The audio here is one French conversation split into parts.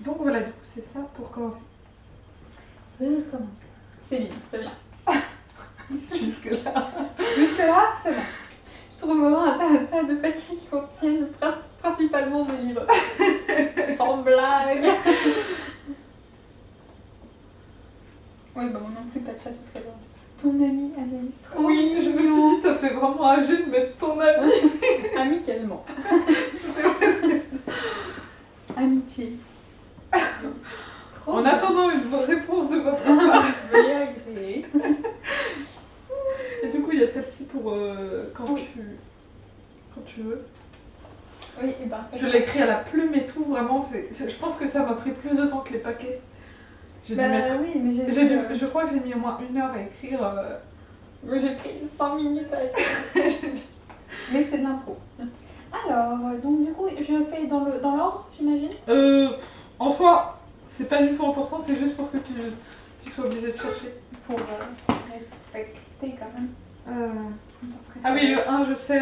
Donc voilà, du coup, c'est ça pour commencer. Commencer. Céline, c'est bien. Jusque-là. Jusque-là, c'est bon. Je trouve vraiment un tas de paquets qui contiennent principalement des livres. Sans blague. Oui, bah moi non plus, pas de chasse au trésor. Ton ami Anaïs, trop Oui, je me suis dit, ça fait vraiment âgé de mettre ton ami. Amicalement. C'était presque ça. Amitié. Trop En bien. attendant une réponse de votre part. Veuillez agréer. Et du coup, il y a celle-ci pour quand tu veux. Oui, et ben ça. Je l'ai écrit à la plume et tout, vraiment. Je pense que ça m'a pris plus de temps que les paquets. J'ai dû mettre. Oui, mais Je crois que j'ai mis au moins 1 heure à écrire. Moi, j'ai pris 100 minutes à écrire. Mais c'est de l'impro. Alors, donc du coup, je fais dans l'ordre, j'imagine. En soi, c'est pas du tout important, c'est juste pour que tu sois obligé de chercher. Pour respecter quand même. Ah oui, le 1, je sais,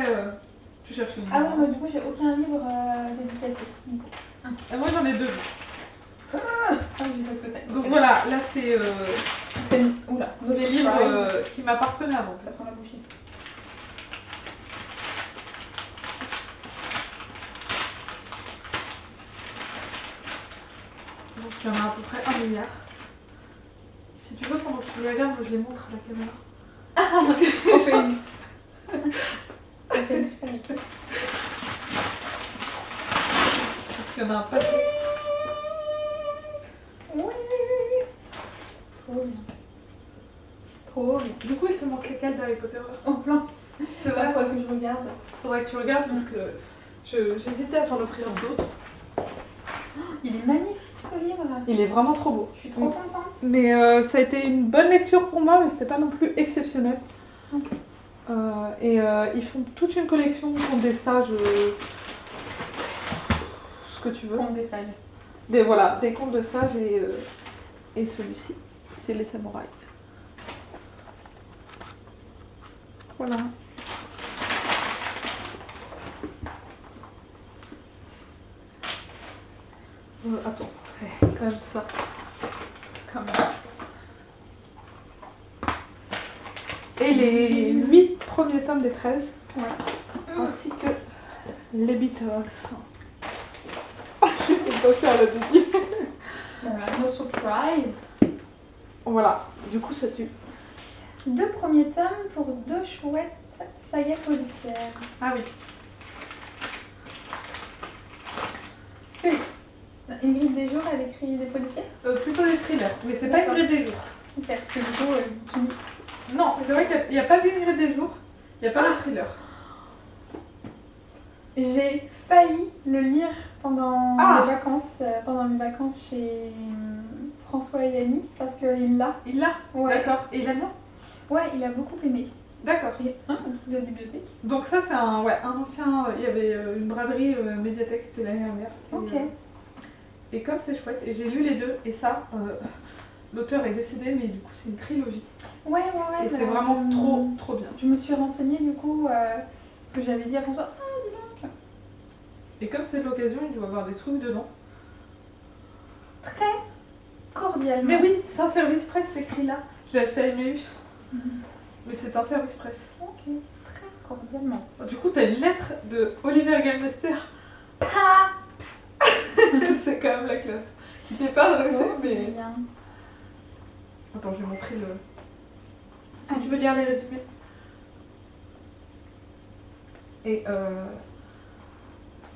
tu cherches le Ah livre. oui, mais du coup, j'ai aucun livre dédicacé. Moi, j'en ai 2. Ah oui, je sais ce que c'est. Donc voilà, là, c'est Oula, des livres qui m'appartenaient avant. Ça sent la bouche ici. Donc il y en a à peu près 1 milliard. Si tu veux, pendant que tu le regardes, moi, je les montre à la caméra. On fait une... On fait une super équipe. Parce qu'il y en a un paquet. Oui. Trop bien. Trop bien. Du coup, il te manque lesquels d'Harry Potter là? Oh, plein. C'est Pas vrai. quoi que je regarde. Faudrait que tu regardes parce que j'hésitais à t'en offrir d'autres. Il est magnifique ce livre. Il est vraiment trop beau. Je suis trop contente. Mais ça a été une bonne lecture pour moi, mais c'était pas non plus exceptionnel. Ok. Ils font toute une collection, ils font des sages, ce que tu veux. Conte des sages. Des contes de sages et celui-ci, c'est les samouraïs. Voilà. Attends, quand même ça. Comme ça. Et les 8 premiers tomes des 13, Ouais. ainsi que les Beatles. Je peux pas faire la bébé. Voilà, no surprise. Voilà, du coup ça tue. 2 premiers tomes pour 2 chouettes sagas policières. Ah oui. Ingrid Desjours, elle écrit des policiers. Plutôt des thrillers, mais c'est pas D'accord. Ingrid des jours. Ok, parce que du coup, tu dis. Non, c'est vrai qu'il n'y a pas d'Ingrid des jours, il n'y a pas de thriller. J'ai failli le lire pendant Ah. mes vacances chez François et Annie, parce qu'il l'a. Il l'a. Ouais. D'accord. Et il aime bien. Ouais, il a beaucoup aimé. D'accord. Il est de la bibliothèque. Donc ça c'est un ancien, il y avait une braderie médiathèque, c'était l'année dernière. Ok. Et comme c'est chouette, et j'ai lu les 2, et ça, l'auteur est décédé, mais du coup c'est une trilogie. Ouais. Et c'est vraiment trop bien. Je me suis renseignée du coup, parce que j'avais dit à François, dis donc. Et comme c'est de l'occasion, il doit y avoir des trucs dedans. Très cordialement. Mais oui, c'est un service presse écrit là. Je l'ai acheté à Emmaüs. Mais c'est un service presse. Ok, très cordialement. Du coup, t'as une lettre de Oliver Galmester. Ah. C'est quand même la classe. Qui t'est pas adressé, mais... Bien. Attends, je vais montrer le... Si tu veux lire les résumés. Et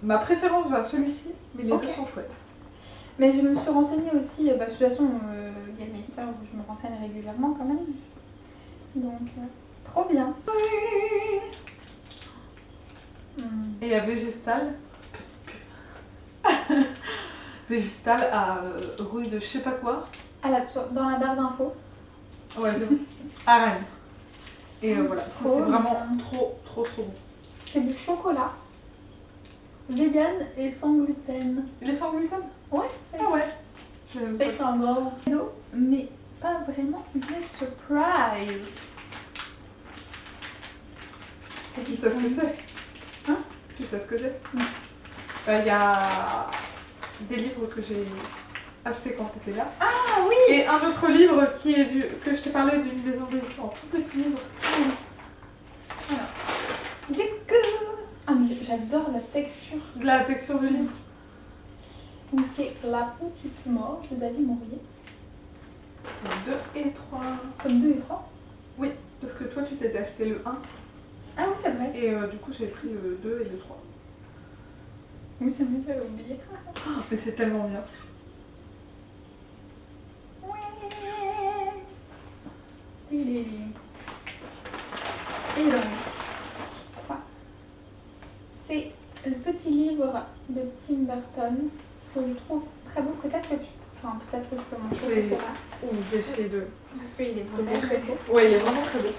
ma préférence va à celui-ci, mais les deux sont chouettes. Mais je me suis renseignée aussi, de toute façon, Galmeister, je me renseigne régulièrement quand même. Donc, trop bien. Et à Végestal, petite pub. Végestal à rue de je sais pas quoi. Dans la barre d'infos. Ouais, j'aime. À Rennes. Et voilà, ça c'est Trop vraiment bien. trop bon. C'est du chocolat. Vegan et sans gluten. Il est sans gluten? Ouais, c'est Ah ouais. c'est écrit en gros cadeau, mais pas vraiment une surprise. Tu sais ce que c'est? Hein? Tu sais ce que c'est? Non. Il y a des livres que j'ai acheté quand tu étais là. Ah oui. Et un autre livre qui est que je t'ai parlé d'une maison d'édition en tout petit livre. Alors, découvre. Ah mais j'adore la texture. De la texture du livre. Donc c'est La Petite Mort de David Maurier. 2 et 3. Comme 2 et 3. Oui, parce que toi tu t'étais acheté le 1 Ah oui, c'est vrai. et du coup j'ai pris le 2 et le 3. Oui, c'est vrai, j'avais oublié. Mais c'est tellement bien. Et donc, ça, c'est le petit livre de Tim Burton que je trouve très beau. Peut-être que peut-être que je peux montrer, je sais pas. Ou je vais essayer de Parce qu'il est te vraiment montrer. très beau. Ouais, il est vraiment très beau.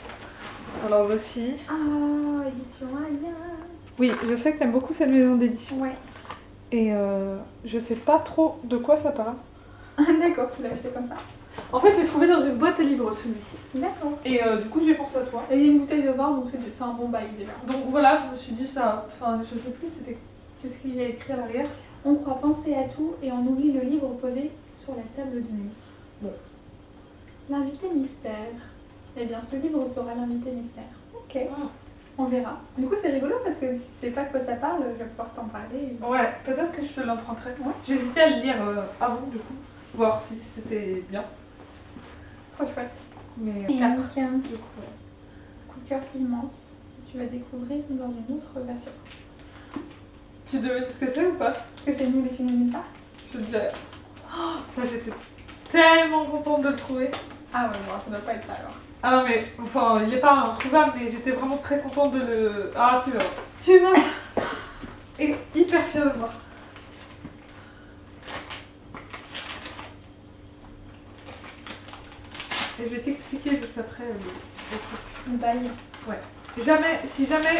Alors voici. Ah, édition Aya. Oui, je sais que t'aimes beaucoup cette maison d'édition. Ouais. Et je sais pas trop de quoi ça parle. D'accord, tu l'as acheté comme ça. En fait, je l'ai trouvé dans une boîte à livres celui-ci. D'accord. Et du coup, j'ai pensé à toi. Et il y a une bouteille de vin, donc c'est un bon bail déjà. Donc voilà, je me suis dit ça. Enfin, je sais plus, c'était. Qu'est-ce qu'il y a écrit à l'arrière? On croit penser à tout et on oublie le livre posé sur la table de nuit. Bon. L'invité mystère. Eh bien, ce livre sera l'invité mystère. Ok. On verra. Du coup, c'est rigolo parce que si tu sais pas de quoi ça parle, je vais pouvoir t'en parler. Ouais, peut-être que je te l'emprunterai. Ouais. J'hésitais à le lire avant, du coup, voir si c'était bien. Trop chouette. Mais Et 4. donc, Du coup, coup de cœur immense. Tu vas découvrir dans une autre version. Tu devines ce que c'est ou pas? Est-ce que c'est nous les films d'une part? Je te dirais. Oh, ça, j'étais tellement contente de le trouver. Ah ouais, bon, ça doit pas être ça alors. Ah non, mais enfin, il est pas introuvable, mais j'étais vraiment très contente de le. Ah, tu vas voir. Tu vas. Et hyper fière de moi. Et je vais t'expliquer juste après le truc. Le bail. Si jamais.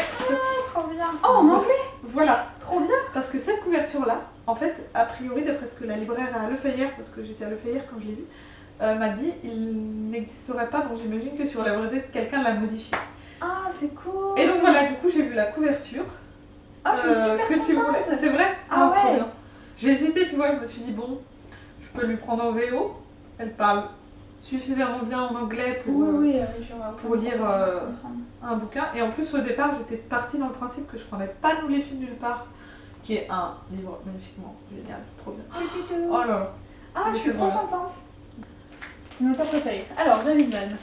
Trop bien. Oh, en anglais. Voilà. Trop bien. Parce que cette couverture-là, en fait, a priori, d'après ce que la libraire à Le Fayère, parce que j'étais à Le Fayère quand je l'ai vu, m'a dit, il n'existerait pas, donc j'imagine que sur la vraie quelqu'un l'a modifié. Ah, c'est cool. Et donc voilà, du coup, j'ai vu la couverture. Oh, je suis super que tu contente. voulais. C'est vrai? Ah trop ouais. bien. J'ai hésité, tu vois, je me suis dit, bon, je peux lui prendre en VO. Elle parle suffisamment bien en anglais pour, pour lire un bouquin. Et en plus, au départ, j'étais partie dans le principe que je prenais pas Nous les filles nulle part, qui est un livre magnifiquement génial, trop bien. Oh là là. Ah, je suis C'est trop trop bien. contente. Mon auteur préféré. Alors, David Mann.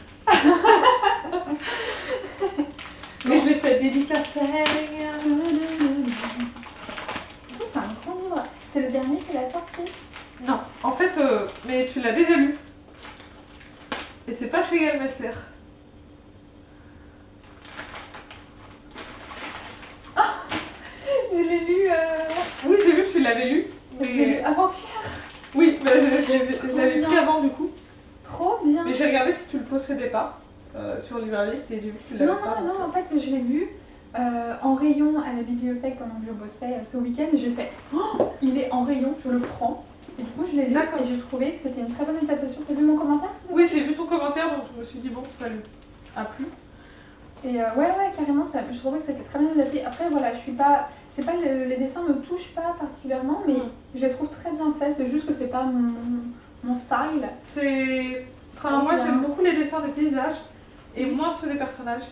Mais je l'ai fait dédicacer. Du coup, c'est un grand livre. C'est le dernier qu'il a sorti. Non, en fait, mais tu l'as déjà lu. Et c'est pas chez Galmesser. Je l'ai lu. Oui, j'ai vu que tu l'avais lu. Je l'ai lu avant-hier. Oui, bah, je l'avais pris avant du coup. Trop bien. Mais j'ai regardé si tu le possédais pas sur Librairie et j'ai vu que tu l'avais Non, pas. en fait, je l'ai vu en rayon à la bibliothèque pendant que je bossais ce week-end. Et j'ai fait, oh, il est en rayon, je le prends. Et du coup, je l'ai lu D'accord. et j'ai trouvé que c'était une très bonne adaptation. T'as vu mon commentaire? Oui, j'ai vu ton commentaire donc je me suis dit, bon, ça lui a plu. Et ouais, carrément, je trouvais que c'était très bien adapté. Après, voilà, je suis pas. C'est pas les dessins me touchent pas particulièrement, mais je les trouve très bien faits. C'est juste que c'est pas mon style. C'est. Enfin, moi j'aime beaucoup les dessins des paysages et moins ceux des personnages.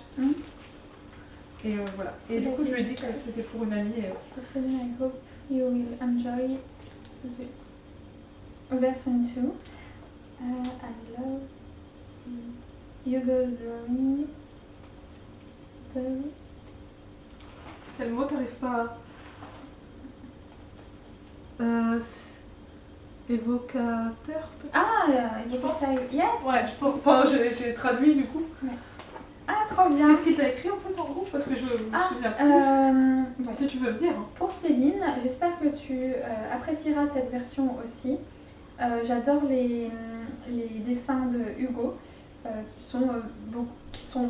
Et voilà. Et du coup, je lui ai dit que c'était pour une amie. Listen, I hope you will enjoy this version 2. I love Hugo's drawing. Quel mot t'arrives pas à. Évocateur peut-être? Ah, je pense à yes. Ouais, je pense. Enfin, j'ai traduit du coup. Ah, trop bien. Qu'est-ce qu'il t'a écrit en fait en gros? Parce que je me souviens plus. Bon. Si tu veux me dire. Pour Céline, j'espère que tu apprécieras cette version aussi. J'adore les dessins de Hugo qui sont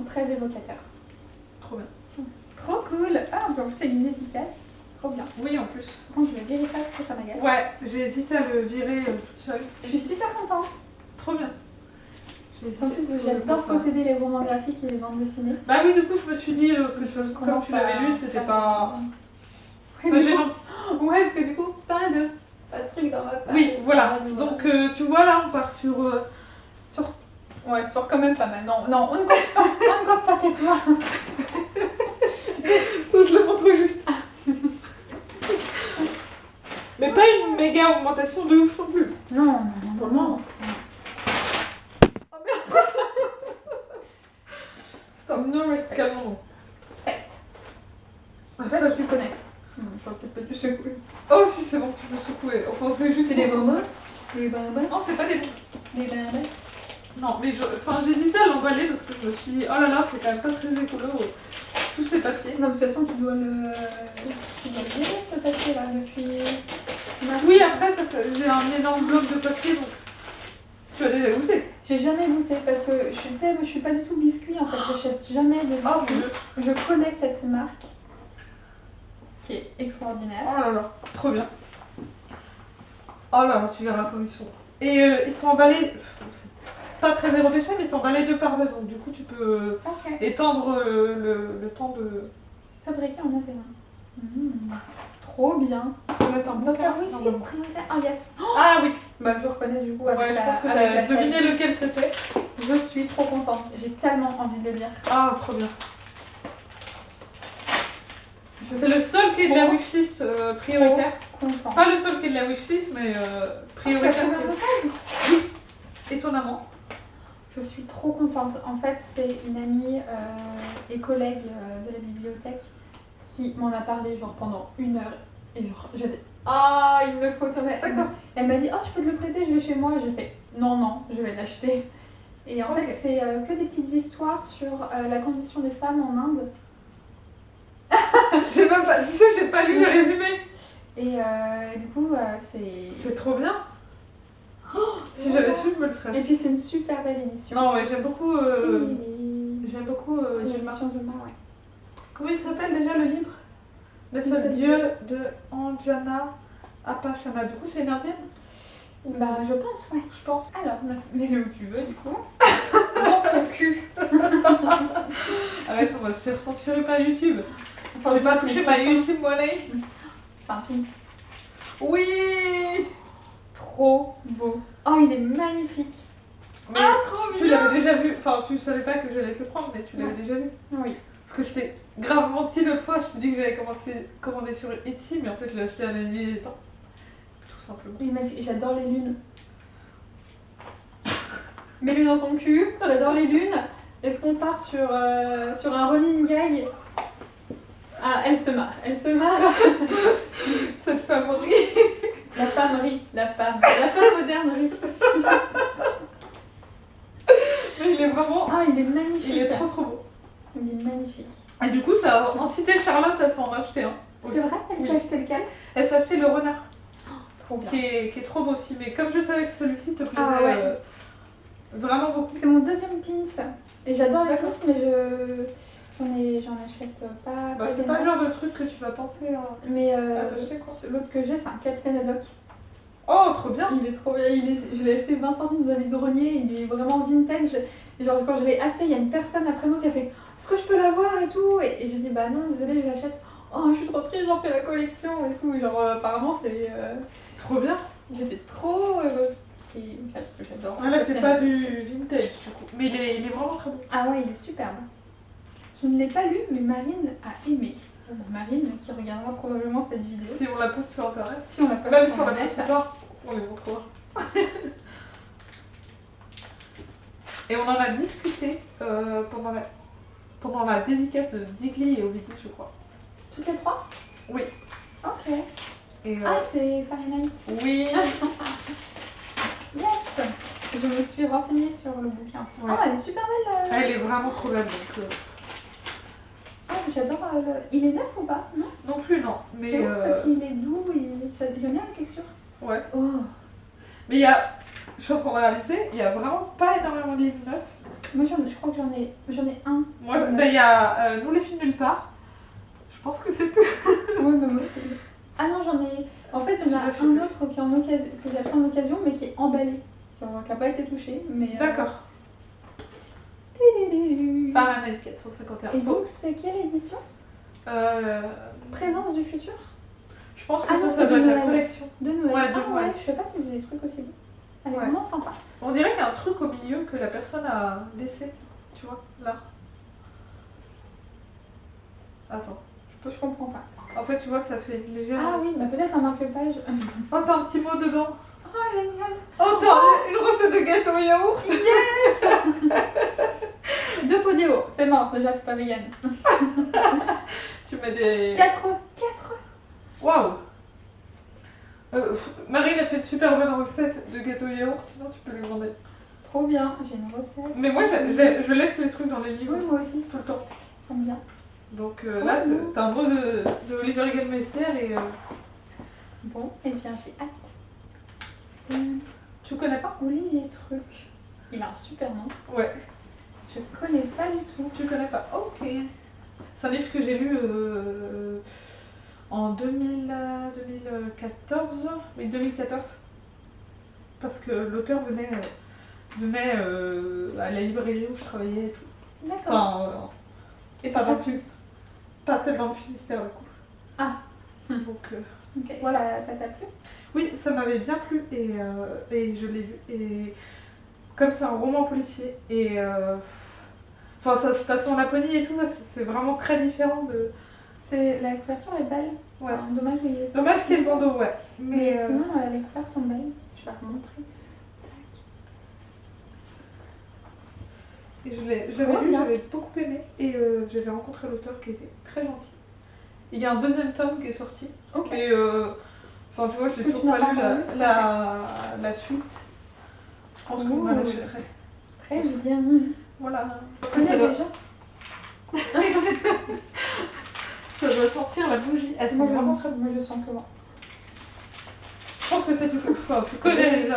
très évocateurs. Trop bien. Trop cool. Ah, en plus c'est une dédicace. Trop bien. Oui, en plus. Par contre, je le verrai pas parce que ça m'agace. Ouais, j'ai hésité à le virer toute seule. Je suis super contente. Trop bien. En plus, j'adore posséder les romans graphiques et les bandes dessinées. Bah oui, du coup, je me suis dit que de toute façon, comme tu l'avais lu, c'était pas. Ouais, Pas gênant. Ouais, parce que du coup, pas de truc dans va pas. Oui, voilà. Donc tu vois là, on part sur... Ouais, sur quand même pas mal. Non, non, on ne compte pas, on ne compte pas, tais-toi. Je le montre juste. Mais pas une méga augmentation de ouf non plus. Non, non, non, Pour le moment. Oh merde. Stop. No respect. Calmons-nous. 7. Ça, tu connais. Non, je vais peut-être pas du secouer. Oh si, c'est bon, tu peux secouer. Enfin, c'est juste... C'est des bonbons. Des bonbons. Non, c'est pas des bonbons. Des bonbons. Non, mais j'hésitais à l'emballer parce que je me suis dit, oh là là, c'est quand même pas très écolo, tous ces papiers. Non, mais de toute façon, tu dois le virer ce papier là depuis. Oui, après, j'ai un énorme bloc de papier, donc tu as déjà goûté. J'ai jamais goûté parce que tu sais, moi je suis pas du tout biscuit en fait, j'achète jamais de biscuits. Oh mon Dieu. Je connais cette marque qui est extraordinaire. Oh là là, trop bien. Oh là là, tu verras comme ils sont. Et ils sont emballés, c'est pas très zéro déchet, mais ils sont emballés 2 par 2, donc du coup tu peux étendre le temps de... Fabriquer en avait un. Trop bien. On va mettre un bouquin. Docteur Wishlist prioritaire. Oh yes. Ah oui. Bah je reconnais du coup avec Ouais, je la, pense que avec la t'as deviné taille. lequel c'était. Je suis trop contente. J'ai tellement envie de le lire. Ah, trop bien. C'est le seul qui est de la wishlist prioritaire. Contente. Pas le seul qui est de la wishlist, mais prioritaire. Oui. Étonnamment. Je suis trop contente. En fait, c'est une amie et collègue de la bibliothèque qui m'en a parlé genre pendant 1 heure. Et genre, j'étais ah, il me le faut, Thomas. D'accord. Elle m'a dit, oh, je peux te le prêter, je vais chez moi. J'ai fait, non, non, je vais l'acheter. Et en fait, c'est que des petites histoires sur la condition des femmes en Inde. J'ai même pas, tu sais, j'ai pas lu le résumé. Et du coup, c'est. C'est trop bien. Oh, si j'avais su, je me le serais Et acheté. puis, c'est une super belle édition. Non, ouais, j'aime beaucoup. Les J'aime beaucoup Zulma. éditions Zulma, ouais. Comment il s'appelle déjà le livre? Le seul Dieu de Anjana Apachana. Du coup, c'est une indienne? Bah, je pense, ouais. Je pense. Alors, mets-le où tu veux, du coup. Dans ton cul. Arrête, on va se faire censurer par YouTube. Enfin, je vais pas toucher ma YouTube money. C'est un pins. Oui. Trop beau. Oh, il est magnifique. Mais trop tu l'avais déjà vu. Enfin, tu savais pas que j'allais te le prendre, mais tu l'avais déjà vu. Oui. Parce que je t'ai grave menti l'autre fois. Je t'ai dit que j'allais commander sur Etsy, mais en fait, je l'ai acheté à la nuit des temps. Tout simplement. Il est magnifique. J'adore les lunes. Mets-le dans ton cul. J'adore les lunes. Est-ce qu'on part sur un running gag? Ah, elle se marre. Elle se marre. Cette femme rit. La femme rit. La femme moderne rit. Mais il est vraiment... Ah, il est magnifique. Il est trop beau. Il est magnifique. Et du coup, ça a incité Charlotte à s'en acheter un. C'est vrai? Elle s'est acheté lequel? Elle s'est acheté le renard. Trop bien. Qui est trop beau aussi. Mais comme je savais que celui-ci te plaisait vraiment beaucoup. C'est mon deuxième pins. Et j'adore les pins, mais j'en achète pas. Bah, c'est pas le genre de truc que tu vas penser à t'acheter, quoi. L'autre que j'ai, c'est un Captain Haddock. Oh, trop bien! Il est trop bien. Je l'ai acheté 20 centimes dans Amis de Grenier. Il est vraiment vintage. Et genre, quand je l'ai acheté, il y a une personne après moi qui a fait est-ce que je peux l'avoir et tout? Et j'ai dit bah non, désolé, je l'achète. Oh, je suis trop triste, j'en fais la collection et tout. Et genre, apparemment, c'est. Trop bien! J'étais trop heureuse. Et parce que j'adore. Ah, là, c'est pas du vintage du coup. Mais il est vraiment très beau. Ah ouais, il est superbe. Je ne l'ai pas lu, mais Marine a aimé. Marine qui regardera probablement cette vidéo. Si on la poste sur internet. Si on la poste même sur la internet. on les montrera. Et on en a discuté pendant la dédicace de Digli et Ovidie, je crois. Toutes les 3? Oui. Ok. Et Ah, c'est Fahrenheit. Oui. Yes. Je me suis renseignée sur le bouquin. Ouais. Oh, elle est super belle. Elle est vraiment trop belle. Donc, Oh, j'adore. Il est neuf ou pas? Non. non plus, non. Mais C'est ouf parce qu'il est doux et j'aime bien la texture. ouais. Oh. Mais il y a, je suis en train de réaliser, il y a vraiment pas énormément de livres neufs. Moi, je crois que j'en ai un. Moi, il y a Nous les filles nulle part. Je pense que c'est tout. Oui, mais moi aussi. Ah non, j'en ai. En fait, il y en a un autre qui est en occasion, que j'ai acheté en occasion, mais qui est emballé. Genre, qui n'a pas été touché. Mais. D'accord. Fahrenheit 451. Et donc, c'est quelle édition? Présence du futur? Je pense que Ah non, ça doit de être la Noël. collection. De Noël. Ouais, de ah Noël. ouais, je sais pas qu'ils faisaient des trucs aussi beaux. Elle est Ouais. vraiment sympa. On dirait qu'il y a un truc au milieu que la personne a laissé. Tu vois, là. Attends. Je comprends pas. En fait, tu vois, ça fait une légère... Ah oui, bah peut-être un marque-page. Oh, t'as un petit mot dedans. Oh, génial. Oh, t'as une recette de gâteau yaourt. Yes. 2 pots d'Eo, c'est mort, déjà c'est pas vegan. Tu mets des... 4. Waouh. Marine a fait une super bonne recette de gâteau yaourt, sinon tu peux lui demander. Trop bien, j'ai une recette. Mais moi, je laisse les trucs dans les livres. Oui, moi aussi, Tout le temps. j'aime bien. Donc là, t'as un mot de Oliver Gelmeister et... Bon, et bien j'ai hâte. Tu connais pas? Olivier Truc. Il a un super nom. Ouais. Je connais pas du tout. Tu connais pas? Ok. C'est un livre que j'ai lu en 2014. Oui, 2014. Parce que l'auteur venait à la librairie où je travaillais et tout. D'accord. Enfin, Et pas ça dans t'a le plu? Finistère. Pas celle dans le Finistère, du coup. Ah. Donc, Ok, voilà. ça t'a plu? oui, ça m'avait bien plu et je l'ai vu. Et comme c'est un roman policier, et enfin ça se passe en Laponie et tout, c'est vraiment très différent de... La couverture est belle. Ouais. Enfin, dommage qu'il y ait ça. Dommage qu'il y ait le bandeau, ouais. Mais sinon, les couleurs sont belles. Je vais vous montrer. Et je l'avais lu, j'avais beaucoup aimé et j'avais rencontré l'auteur qui était très gentil. Il y a un deuxième tome qui est sorti. Ok. Et enfin tu vois, je l'ai toujours pas lu la suite. Je pense que je me l'achèterai. Très bien. Voilà. Tu connais déjà? Ça doit sentir la bougie. Elle sent vraiment très bon. Moi je sens que moi. Je pense que c'est tout. Enfin, tu connais déjà.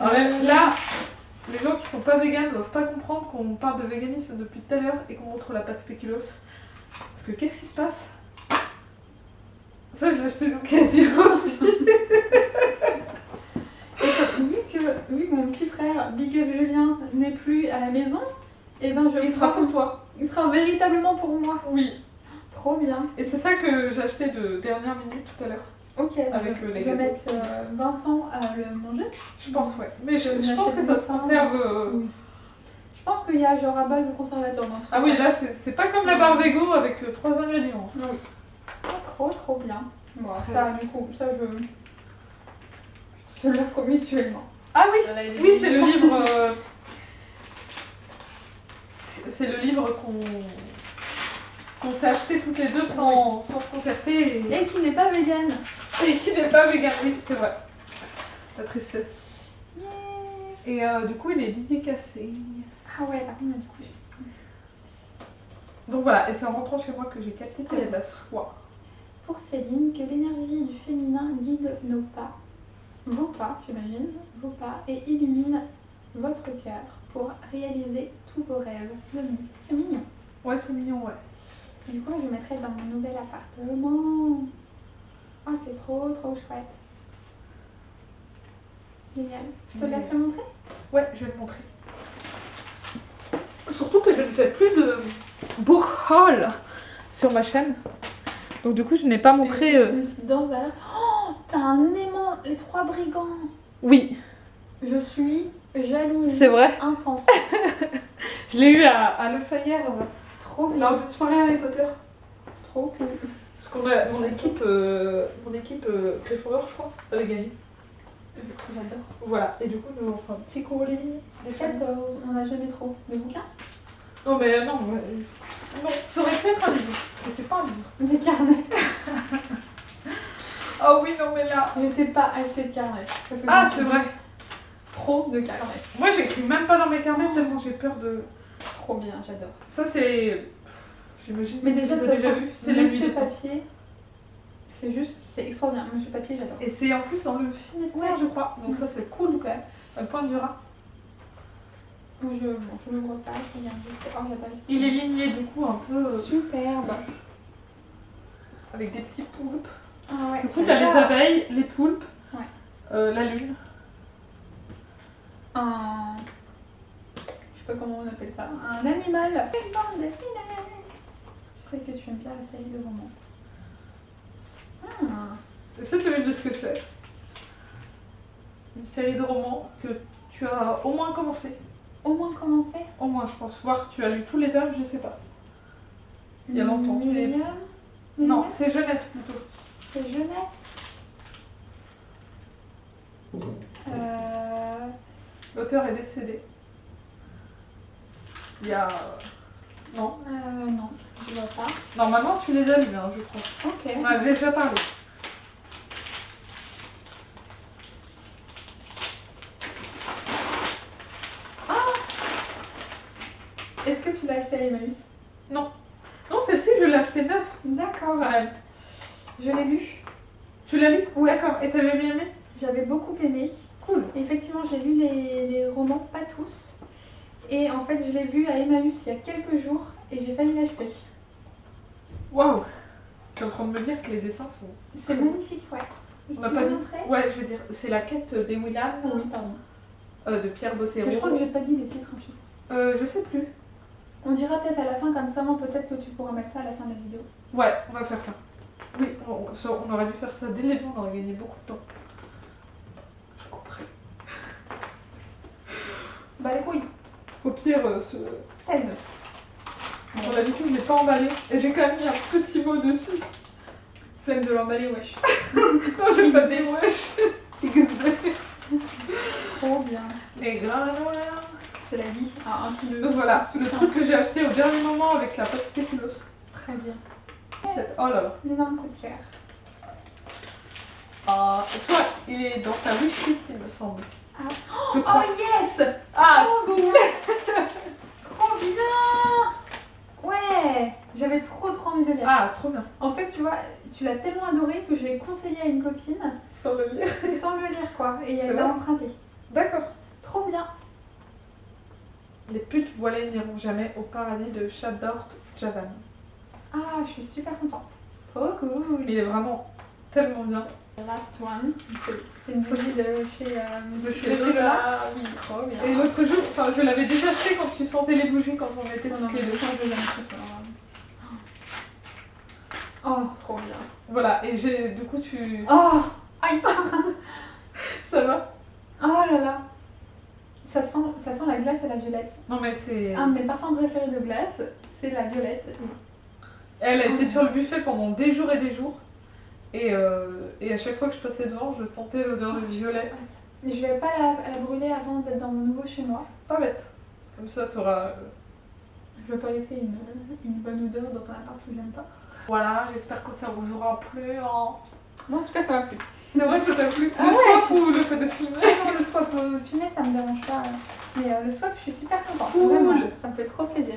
Alors là, les gens qui sont pas véganes ne doivent pas comprendre qu'on parle de véganisme depuis tout à l'heure et qu'on montre la pâte spéculoos. Parce que qu'est-ce qui se passe? Ça, je l'ai acheté d'occasion aussi. Et vu que mon petit frère, Big Up Julien, n'est plus à la maison, et ben Il sera pour toi. Il sera véritablement pour moi. Oui. Trop bien. Et c'est ça que j'ai acheté de dernière minute tout à l'heure. Ok, avec je les vais gâteaux. mettre 20 ans à le manger. Je pense, ouais. Mais je pense que ça se conserve. Oui. Je pense qu'il y a genre à base de conservateur dans ce truc. Ah oui, là, c'est pas comme la barre Vego avec 3 ingrédients. Oui. Trop bien. Bon, Très ça, du coup, ça je se l'offre mutuellement. Ah oui, oui, c'est le livre. livre. C'est le livre qu'on s'est acheté toutes les deux sans se concerter. Et qui n'est pas vegan. Et qui n'est pas vegan, oui, c'est vrai. La tristesse. Yes. Et du coup, il est dédicacé. Ah ouais, par contre, du coup, Donc voilà, et c'est en rentrant chez moi que j'ai capté qu'il y avait de la soie. pour Céline, que l'énergie du féminin guide nos pas, vos pas, j'imagine, vos pas, et illumine votre cœur pour réaliser tous vos rêves. C'est mignon. Ouais, c'est mignon, ouais. Du coup, je le mettrai dans mon nouvel appartement. Ah, c'est trop chouette. Génial. Je te laisse le montrer? Ouais, je vais te montrer. Surtout que je ne fais plus de book haul sur ma chaîne. Donc du coup, je n'ai pas montré... Une petite danse derrière. Oh, t'as un aimant, les 3 brigands. Oui. Je suis jalouse. C'est vrai. Intense. Je l'ai eu à Le Fayère Trop bien. lors d'une soirée Harry Potter. Trop cool. Parce qu'on a mon équipe Gryffondor, je crois, avait gagné. J'adore. Voilà, et du coup, nous on fait un petit cours en ligne. 14, on n'a jamais trop. De bouquins? Non, mais non, non, ça aurait pu être un livre. Mais c'est pas un livre. Des carnets. Oh oui, non, mais là. Je n'étais pas acheté de carnet. Parce que Ah, je me suis c'est dit, vrai. Trop de carnets. Moi, j'écris même pas dans mes carnets tellement j'ai peur de. Trop bien, j'adore. Ça, c'est. J'imagine. Mais déjà, que de vous toute avez façon, déjà vu. C'est les Monsieur lunettes. Papier, c'est extraordinaire. Monsieur Papier, j'adore. Et c'est en plus dans le Finistère, Ouais. je crois. Donc ça, c'est cool quand même. Pointe du Raz. Moi, je l'ouvre pas. Regarde, oh, j'adore. Il est ligné du coup un peu Superbe. avec des petits poulpes. Ah ouais. Du coup, t'as les abeilles, les poulpes, Ouais. la lune. Je sais pas comment on appelle ça. Un animal. Une bande dessinée. sais que tu aimes bien la série de romans. Essaie de me dire ce que c'est. Une série de romans que tu as au moins commencé. Au moins commencé? Au moins, je pense. Voir, tu as lu tous les tomes, je sais pas. Il y a longtemps. Non, c'est jeunesse plutôt. C'est jeunesse. L'auteur est décédé. Il y a... Non. Non, je vois pas. Normalement, tu les as lus, hein, je crois. Ok. On avait déjà parlé. Est-ce que tu l'as acheté à Emmaüs? Non. Non, celle-ci, je l'ai achetée neuve. D'accord. Ouais. Je l'ai lu. Tu l'as lu? Ouais. D'accord. Et t'avais bien aimé? J'avais beaucoup aimé. Cool. Et effectivement, j'ai lu les romans, pas tous. Et en fait, je l'ai vu à Emmaüs il y a quelques jours et j'ai failli l'acheter. Waouh. Tu es en train de me dire que les dessins sont... C'est magnifique, ouais. On m'a pas dit. Ouais, je veux dire, c'est la quête des Williams. Oui, pardon. De Pierre Bottero. Mais je crois que j'ai pas dit les titres. Je sais plus. On dira peut-être à la fin, comme ça, moi, peut-être que tu pourras mettre ça à la fin de la vidéo. Ouais, on va faire ça. Oui, on aurait dû faire ça dès le début, on aurait gagné beaucoup de temps. Je couperai. Bah les couilles. Au pire, 16. Pour l'habitude, je l'ai pas emballé. Et j'ai quand même mis un petit mot dessus. Flemme de l'emballer, wesh. Non, j'ai pas des wesh. Trop bien. Les granolas. C'est la vie. Ah, un truc de... Donc voilà, le truc que j'ai acheté au dernier moment avec la pâte spéculoos. Très bien. Oh là là. Un énorme coup de cœur. Toi, il est dans ta wishlist, il me semble. Ah. Je crois. Oh yes. Ah, cool. Trop bien. Ouais. J'avais trop envie de le lire. Ah, trop bien. En fait, tu vois, tu l'as tellement adoré que je l'ai conseillé à une copine. Sans le lire. Sans le lire, quoi. Et C'est elle l'a vrai emprunté. D'accord. Trop bien. Les putes voilées n'iront jamais au paradis de Shadort Javan. Ah, je suis super contente. Trop cool. Il est vraiment tellement bien. Last one. C'est une bougie de chez Lola. Oui, trop bien. Et l'autre jour, enfin, je l'avais déjà acheté quand tu sentais les bougies quand on était Non, toutes les deux. ça, je l'aime trop. Oh, trop bien. Voilà, et j'ai du coup tu... Oh, aïe. Ça va? Oh là là. Ça sent la glace et la violette. Non mais c'est... Un de mes parfums préférés de glace, c'est la violette. Elle a été sur le buffet pendant des jours et des jours. Et à chaque fois que je passais devant, je sentais l'odeur de violette. Je vais pas la brûler avant d'être dans mon nouveau chez moi. Pas bête. Comme ça, t'auras... Je vais pas laisser une bonne odeur dans un appart où j'aime pas. Voilà, j'espère que ça vous aura plu. Moi en tout cas ça m'a plu. C'est vrai que ça t'a plu? Ah Le ouais, swap ou le fait de filmer? Non, le swap filmé ça me dérange pas. Mais le swap je suis super contente. Cool. Vraiment, ça me fait trop plaisir.